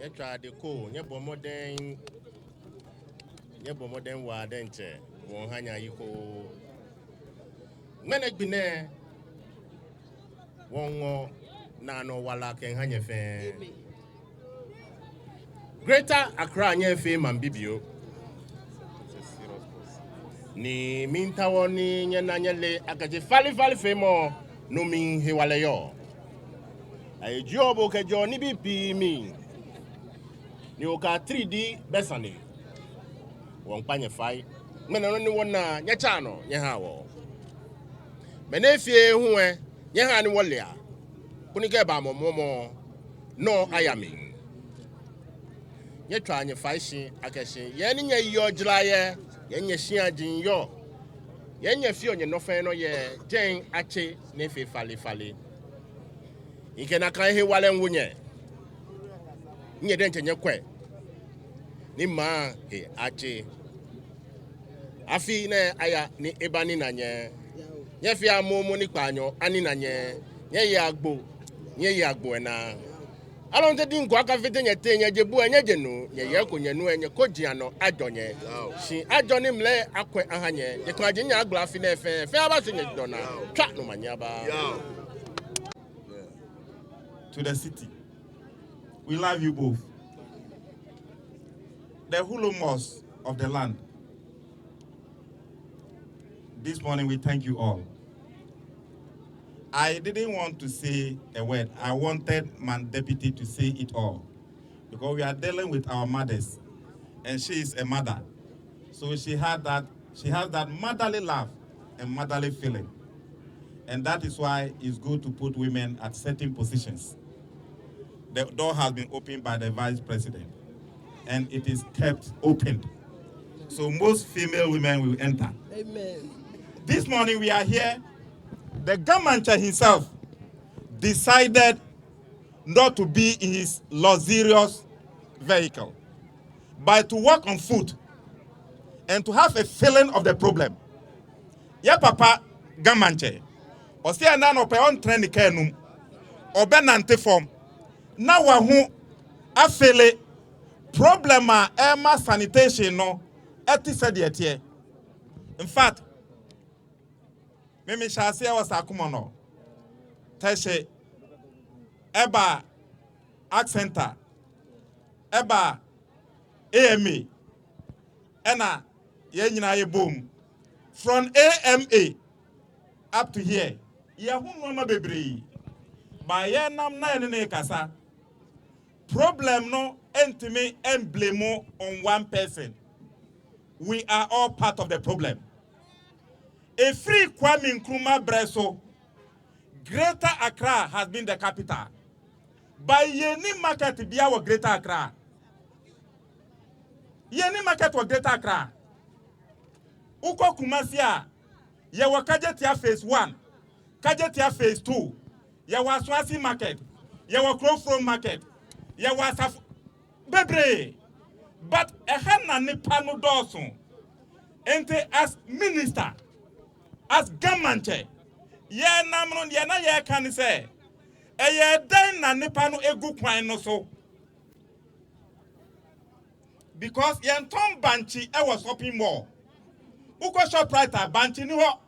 try the co, you modern wadente, won hanya yiko. Menek bine, won nano wala ken hanya fe. Greater Accra nye fe mambibio. Ni mintawo ni nyenanyele akaje fali fe mo no min hewale yo. Ay jobo ke jo ni bipi mi. Ni oka 3D besane. Won panye fai. Mena no ni wona nya cha no nya ha wo. Mena fie hu nya ha ni wole a. Kuni ke ba momo no ayami. Nya twa nya fai shi akashi. Ye ni nya yo jiraye. Ye nya shi ajin yo. Ye nya fie onye no fe no ye den ache ne fe fali. Ike na kan he wale nwunye. Nye den chenye kwe. Ni ma he ache. Afi ne aya ni ebani na nye. Nye fi amomo ni kwanyo ani na nye. Nye ye agbo na. Alon te din kwa ka fete nye te nye jebu nye jenu. Nye ye ko nye nu nye koji ano adonye. Si adoni mle akwe ahanye. Ye kwa jinya agbo afi ne fe. Fe abasu nye dona. Twa no manyaba. To the city. We love you both. The Hulumos of the land. This morning we thank you all. I didn't want to say a word. I wanted my deputy to say it all. Because we are dealing with our mothers. And she is a mother. So she has that motherly love and motherly feeling. And that is why it's good to put women at certain positions. The door has been opened by the Vice President, and it is kept open. So most female women will enter. Amen. This morning we are here. The government himself decided not to be in his luxurious vehicle, but to walk on foot and to have a feeling of the problem. Ya papa gamanche. Osi ana no pe on train kanum. Obe nante form. Na wa hu afele problem a ema sanitation no eti said etie. In fact, me shase was akuma no. Teshe eba accenter eba AMA ena ye nyina ye boom from AMA up to here. Ya hu no ma bebre. Ba ye nam na ne kasa. Problem no entime emblem on one person. We are all part of the problem. A free Kwame Nkrumah Breso, Greater Accra has been the capital. By Yeni market be our Greater Accra. Yeni market was Greater Accra. Uko Kumasia, Yawa Kajetia phase 1, Kajetia phase 2, Yawa Swasi market, Yawa Crowfrom market. Ya was bebre, but a hana ni panu dosun. Ente as minister, as government, ye namron ye na ye can say, e ye den na ni panu egu kwan no so. Because ye tom banchi e was shopping mall. Uko shop right a banchi ni ho.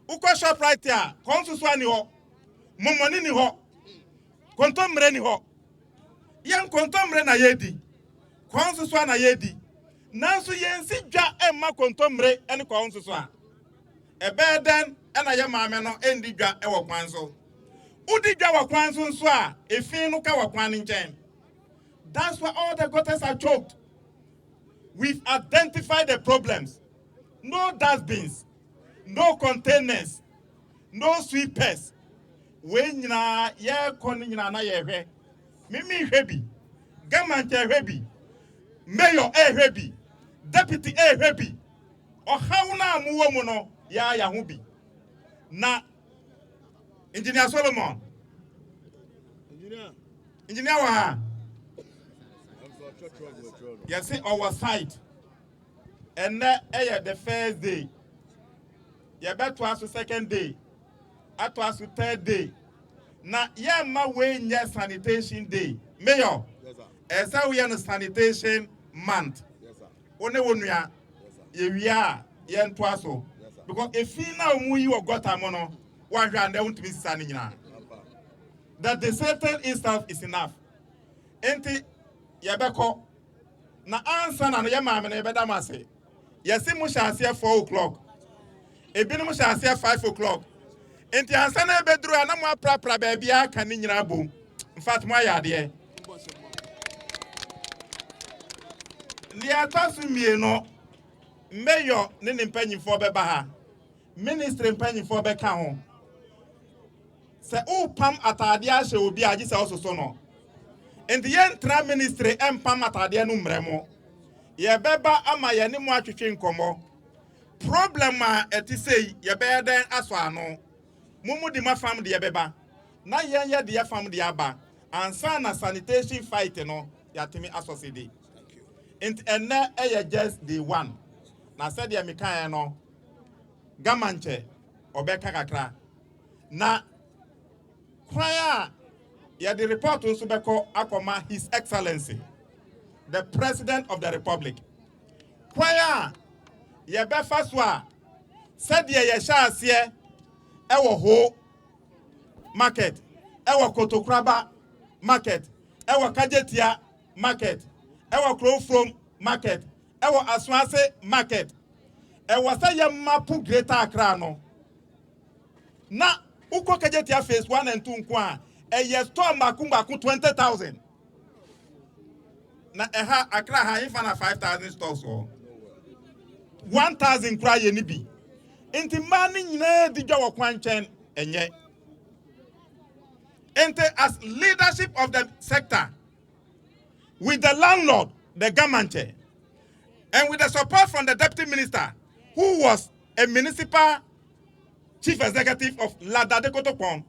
Uko shop right ya, konsuswa ni ho. Momoni ni ho. Kontomre ni ho. Yan kontomre na yedi. Konsuswa na yedi. Nansu yensi dwa emma kontomre ene konsuswa. Ebe den ena ye maame no endi dwa e wo kwanso. Udi dwa wo kwanso nso a efin no ka wo kwan nchen. That's why all the gutters are choked. We've identified the problems. No dustbins, no containers, no sweepers. When na ye kon nyina na ye hwe. Mimi hwebi. Government hwebi. Mayor hwebi. Deputy hwebi. O how na muwo mu no ya ho bi. Na Engineer Solomon. Engineer wa. You see our site. And the first day. You bet to us the second day. At us the third day. Now, yeah, my way, yes, sanitation day. Mayor, As we are sanitation month. Yes, sir. One one ya we are yen twaso. Yes, sir. Because if you now mu you got a mono, one and they won't be standing now. That the certain itself is enough. Enti yabeko na answer na your mama na beda mase. Yesi mu shall see 4 o'clock. Ebinu shall see 5 o'clock. Enti answer na bedru na mo aprapra ba bia kan ni nyina bom. In fact mo ayade. Ni atasu mieno mayor ne mpanyimfo beba ha. Ministry mpanyimfo beka ho. Se o pam atade a hye obi agi se ososo no. Enti yentra ministry empam atade no mremo. Ye beba ama ye ne mo atwetwe nkomo. Problem a etisei ye be den aso ano. Mumu di ma fam de ye beba. Na yen ye de ye fam de aba. Ansa na sanitation fight no yatimi asosede. Thank you. Enti enne eye just the one. Na said ye mekan no gamanche obeka kakra. Na kwaya ya the report nso beko akoma His Excellency the President of the Republic. Kwaya ye befa so a said ye sha ase e wo ho market e wo Kotokraba market e wo Kajetia market e wo Krofrom market e wo Aswase market e wo say ye mapu Greater Accra no na uko Kajetia phase 1 and 2 nko a e store makumba ku 20,000 na eha Accra ha infa na 5,000 stores so 1,000 kra ye ni bi enti ma ni nyina di dwa wo kwanchen enye enti as leadership of the sector with the landlord the government and with the support from the deputy minister who was a municipal chief executive of Ladade Kotopon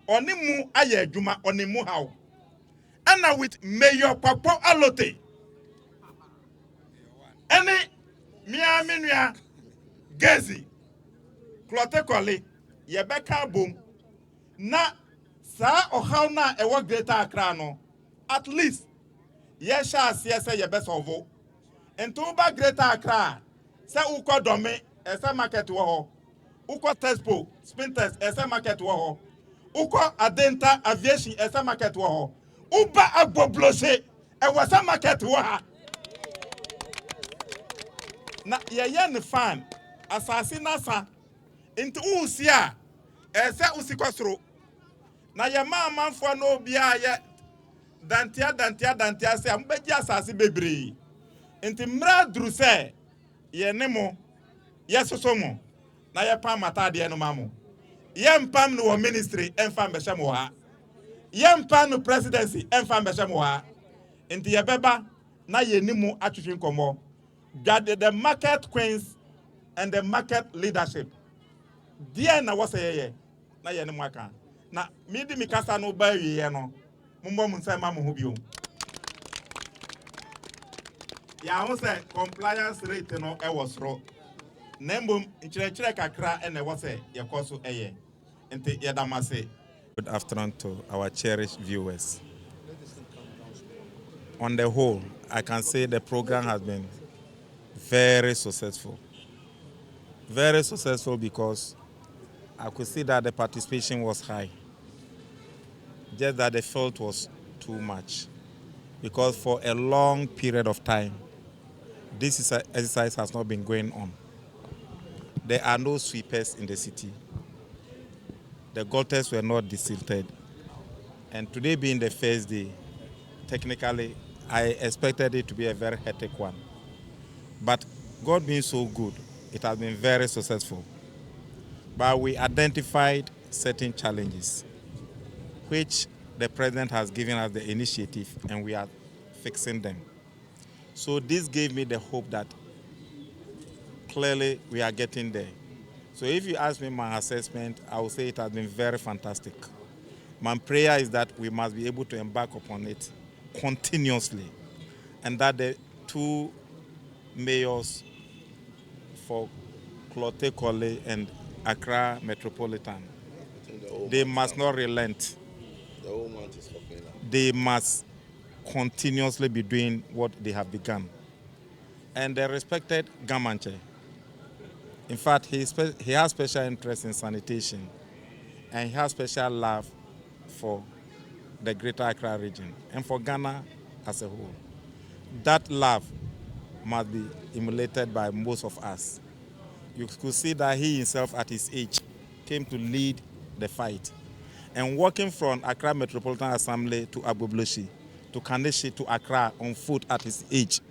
onimu aye adwuma onimu haw and with Mayor Papo Alote any miya Gezi Klotekole yebeka boom na sa ohaw na ewo Greater Accra no at least ye sha ase say ye besolve ento ba Greater Accra say uko dome ese market wo ho uko Tespo Spintex ese market wo ho uko Adenta Aviation ese market wo ho uba agboblose e wasa market wo ha na ye ne fan asase nasa enti usi a ese usikosoro na ye manfo no bia ye dantia se ambeji asase bebre enti mra dru se ye ne mo ye soso mo na ye pam matade no mamo ye mpam no ministry emfa mbehye mo ha ye mpam no presidency emfa mbehye mo ha enti ye beba na ye nimu atwetwe nkomo the market queens and the market leadership dia na wose ye na ye ne mo aka na midi mikasa no ba wiye no mumbo munsa ma mo ho bio ya ho say compliance rate no e was ro na mbom nkyerɛkyerɛ kakra ene wo say ye koso eye enti ye damase. Good afternoon to our cherished viewers. On the whole, I can say the program has been very successful. Very successful because I could see that the participation was high. Just that the fault was too much. Because for a long period of time, this exercise has not been going on. There are no sweepers in the city. The gutters were not desilted. And today being the first day, technically, I expected it to be a very hectic one. But God being so good, it has been very successful. But we identified certain challenges, which the President has given us the initiative, and we are fixing them. So this gave me the hope that clearly we are getting there. So if you ask me my assessment, I will say it has been very fantastic. My prayer is that we must be able to embark upon it continuously, and that the two mayors for Klotekole and Accra Metropolitan, they must not relent. The whole month is for cleanup. They must continuously be doing what they have begun. And the respected Gamanche, in fact, he has special interest in sanitation, and he has special love for the Greater Accra region and for Ghana as a whole. That love must be emulated by most of us. You could see that he himself at his age came to lead the fight. And walking from Accra Metropolitan Assembly to Agbobloshi, to Kaneshi, to Accra on foot at his age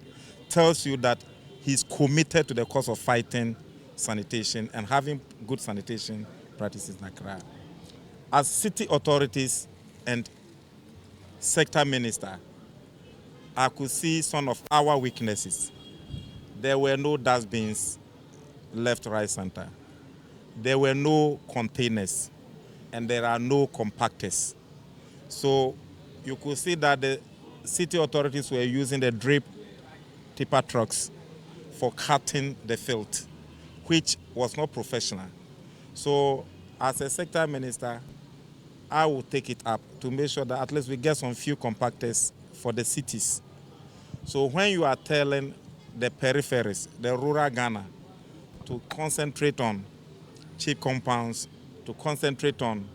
tells you that he's committed to the cause of fighting sanitation and having good sanitation practices in Accra. As city authorities and sector minister, I could see some of our weaknesses. There were no dustbins left, right, center. There were no containers, and there are no compactors. So you could see that the city authorities were using the drip tipper trucks for cutting the filth, which was not professional. So as a sector minister, I will take it up to make sure that at least we get some few compactors for the cities. So when you are telling the peripheries, the rural Ghana, to concentrate on cheap compounds, to concentrate on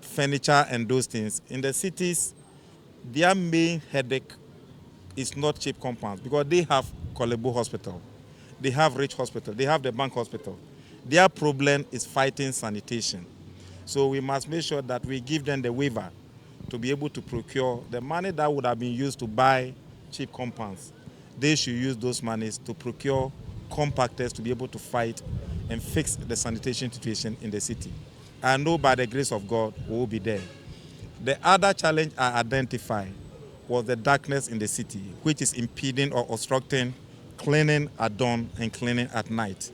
furniture and those things, in the cities, their main headache is not cheap compounds because they have Kolebo Hospital, they have Rich Hospital, they have the Bank Hospital. Their problem is fighting sanitation. So we must make sure that we give them the waiver to be able to procure the money that would have been used to buy cheap compounds. They should use those monies to procure compactors to be able to fight and fix the sanitation situation in the city. I know by the grace of God we will be there. The other challenge I identified was the darkness in the city, which is impeding or obstructing cleaning at dawn and cleaning at night.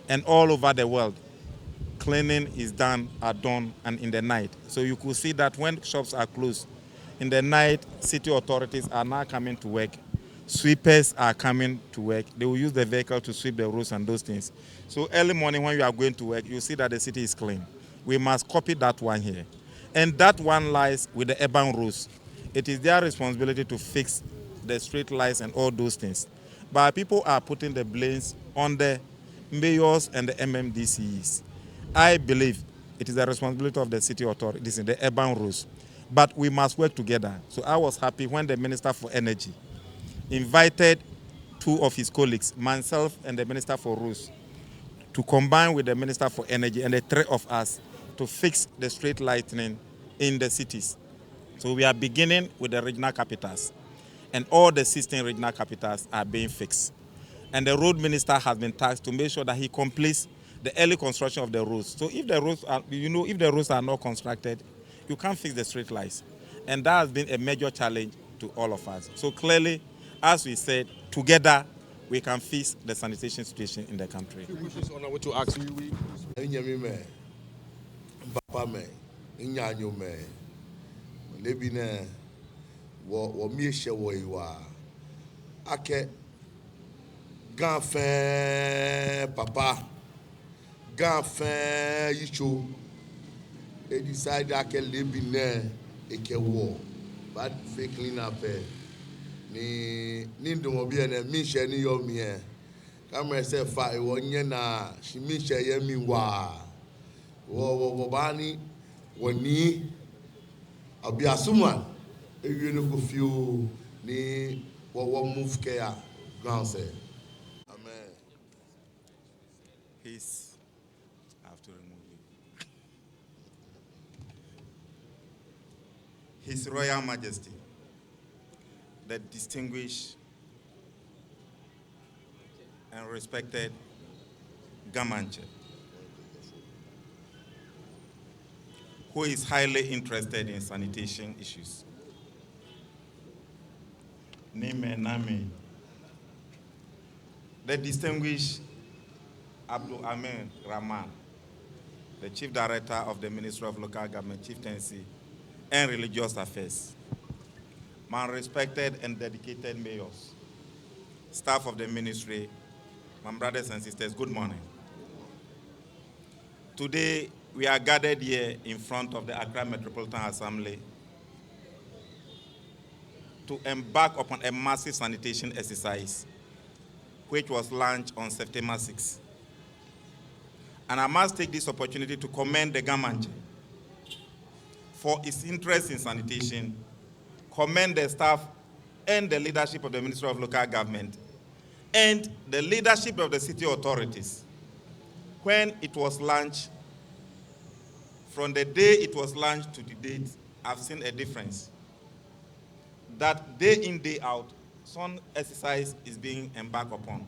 And all over the world, cleaning is done at dawn and in the night. So you could see that when shops are closed, in the night, city authorities are now coming to work. Sweepers are coming to work. They will use the vehicle to sweep the roads and those things. So early morning when you are going to work, you see that the city is clean. We must copy that one here. And that one lies with the urban roads. It is their responsibility to fix the street lights and all those things. But people are putting the blames on the mayors and the MMDCs. I believe it is the responsibility of the city authorities in the urban roads. But we must work together. So I was happy when the Minister for Energy invited two of his colleagues, myself and the Minister for Roads, to combine with the Minister for Energy and the three of us to fix the street lighting in the cities. So we are beginning with the regional capitals, and all the 16 regional capitals are being fixed. And the road minister has been tasked to make sure that he completes the early construction of the roads. So if the roads are, if the roads are not constructed, you can't fix the street lights. And that has been a major challenge to all of us. So clearly, as we said, together we can fix the sanitation situation in the country. To ask Papa me, Inyanyo me, Lebine, wo mieshe wo iwa, ake, ganfen papa, ganfen yicho, e decide ake lebine, eke wo, bad fake clean up, ni ndomo bi ene mieshe ni yo mie, kamera se fa iwo nye na, shi mieshe ye mi wa. Wo bani woni abiasuma ewie no go fio ni wo move care ground say amen. Please, I have to remove it. His Royal Majesty, the distinguished and respected Gamanche, who is highly interested in sanitation issues. Nime Nami, the distinguished Abdul Amin Rahman, the Chief Director of the Ministry of Local Government, Chieftaincy, and Religious Affairs. My respected and dedicated mayors, staff of the ministry, my brothers and sisters, good morning. Today, we are gathered here in front of the Accra Metropolitan Assembly to embark upon a massive sanitation exercise, which was launched on September 6. And I must take this opportunity to commend the government for its interest in sanitation, commend the staff and the leadership of the Ministry of Local Government, and the leadership of the city authorities. When it was launched, from the day it was launched to the date, I've seen a difference. That day in, day out, some exercise is being embarked upon.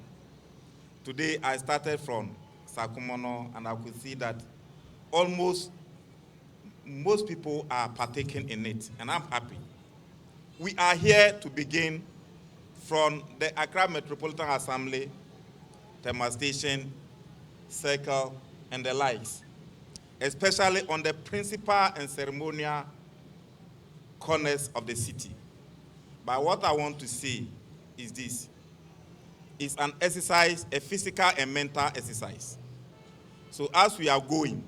Today, I started from Sakumono, and I could see that almost most people are partaking in it, and I'm happy. We are here to begin from the Accra Metropolitan Assembly, Tema Station, Circle, and the likes, especially on the principal and ceremonial corners of the city. But what I want to say is this. It's an exercise, a physical and mental exercise. So as we are going,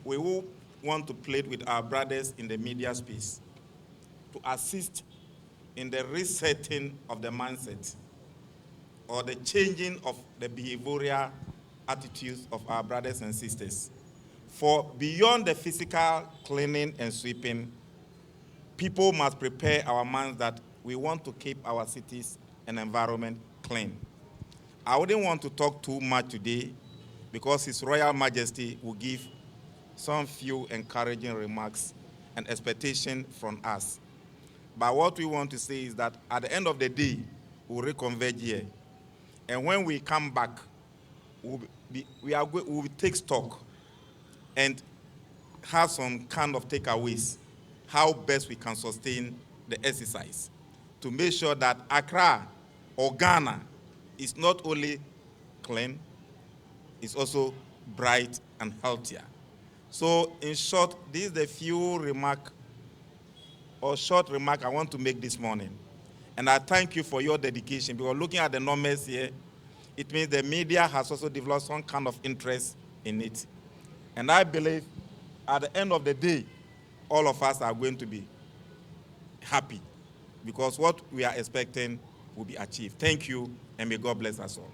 we will want to plead with our brothers in the media space to assist in the resetting of the mindset or the changing of the behavioral attitudes of our brothers and sisters. For beyond the physical cleaning and sweeping, people must prepare our minds that we want to keep our cities and environment clean. I wouldn't want to talk too much today because His Royal Majesty will give some few encouraging remarks and expectation from us. But what we want to say is that at the end of the day, we'll reconverge here. And when we come back, we'll take stock and have some kind of takeaways, how best we can sustain the exercise to make sure that Accra or Ghana is not only clean, it's also bright and healthier. So in short, this is the few short remark I want to make this morning. And I thank you for your dedication, because looking at the numbers here, it means the media has also developed some kind of interest in it. And I believe at the end of the day, all of us are going to be happy, because what we are expecting will be achieved. Thank you, and may God bless us all.